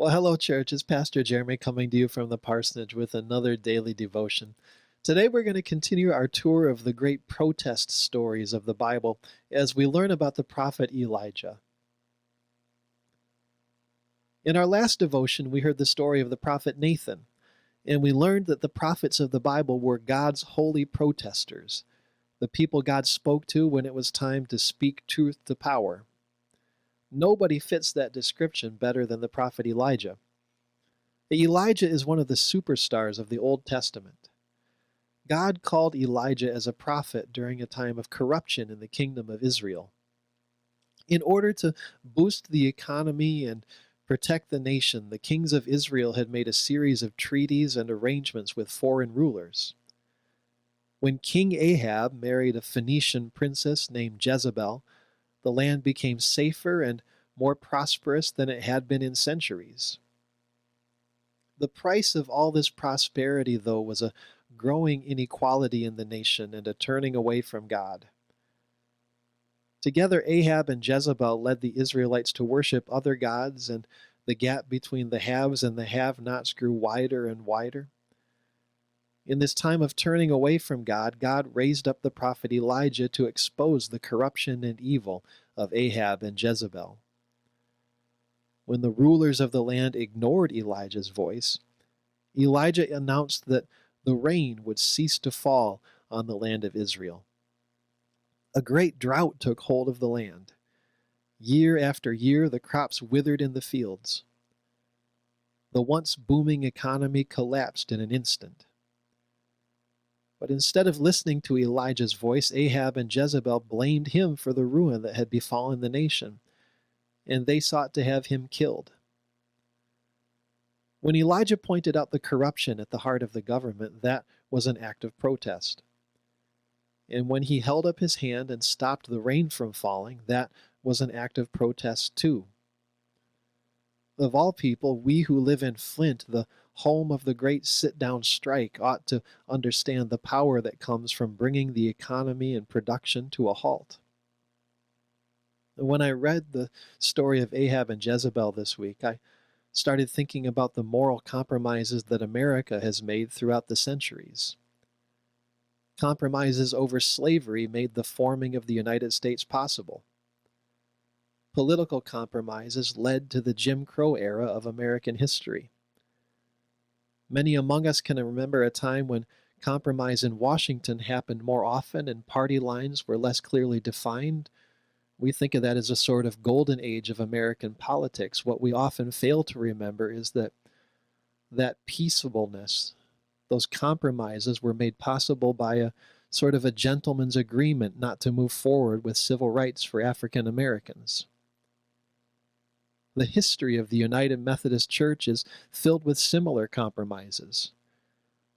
Well, hello, church. It's Pastor Jeremy coming to you from the parsonage with another daily devotion. Today, we're going to continue our tour of the great protest stories of the Bible as we learn about the prophet Elijah. In our last devotion, we heard the story of the prophet Nathan, and we learned that the prophets of the Bible were God's holy protesters, the people God spoke to when it was time to speak truth to power. Nobody fits that description better than the prophet Elijah. Elijah is one of the superstars of the Old Testament. God called Elijah as a prophet during a time of corruption in the kingdom of Israel. In order to boost the economy and protect the nation, the kings of Israel had made a series of treaties and arrangements with foreign rulers. When King Ahab married a Phoenician princess named Jezebel, the land became safer and more prosperous than it had been in centuries. The price of all this prosperity, though, was a growing inequality in the nation and a turning away from God. Together, Ahab and Jezebel led the Israelites to worship other gods, and the gap between the haves and the have-nots grew wider and wider. In this time of turning away from God, God raised up the prophet Elijah to expose the corruption and evil of Ahab and Jezebel. When the rulers of the land ignored Elijah's voice, Elijah announced that the rain would cease to fall on the land of Israel. A great drought took hold of the land. Year after year, the crops withered in the fields. The once booming economy collapsed in an instant. But instead of listening to Elijah's voice, Ahab and Jezebel blamed him for the ruin that had befallen the nation, and they sought to have him killed. When Elijah pointed out the corruption at the heart of the government, that was an act of protest. And when he held up his hand and stopped the rain from falling, that was an act of protest too. Of all people, we who live in Flint, the home of the great sit-down strike, ought to understand the power that comes from bringing the economy and production to a halt. When I read the story of Ahab and Jezebel this week, I started thinking about the moral compromises that America has made throughout the centuries. Compromises over slavery made the forming of the United States possible. Political compromises led to the Jim Crow era of American history. Many among us can remember a time when compromise in Washington happened more often and party lines were less clearly defined. We think of that as a sort of golden age of American politics. What we often fail to remember is that peaceableness, those compromises were made possible by a sort of a gentleman's agreement not to move forward with civil rights for African Americans. The history of the United Methodist Church is filled with similar compromises.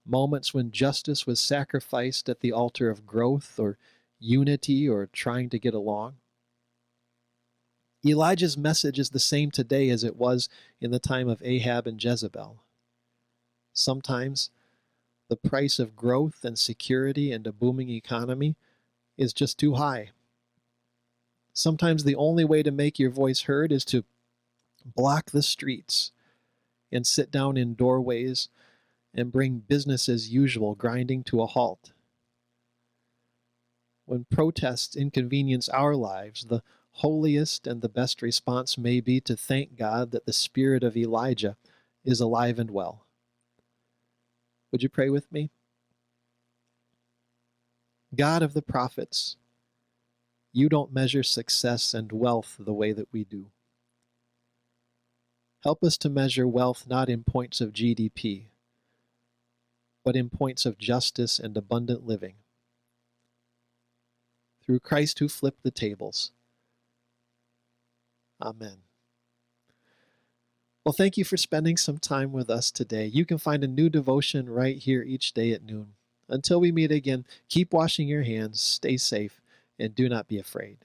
Moments when justice was sacrificed at the altar of growth or unity or trying to get along. Elijah's message is the same today as it was in the time of Ahab and Jezebel. Sometimes the price of growth and security and a booming economy is just too high. Sometimes the only way to make your voice heard is to block the streets and sit down in doorways and bring business as usual grinding to a halt. When protests inconvenience our lives, the holiest and the best response may be to thank God that the spirit of Elijah is alive and well. Would you pray with me? God of the prophets, you don't measure success and wealth the way that we do. Help us to measure wealth not in points of GDP, but in points of justice and abundant living. Through Christ who flipped the tables. Amen. Well, thank you for spending some time with us today. You can find a new devotion right here each day at noon. Until we meet again, keep washing your hands, stay safe, and do not be afraid.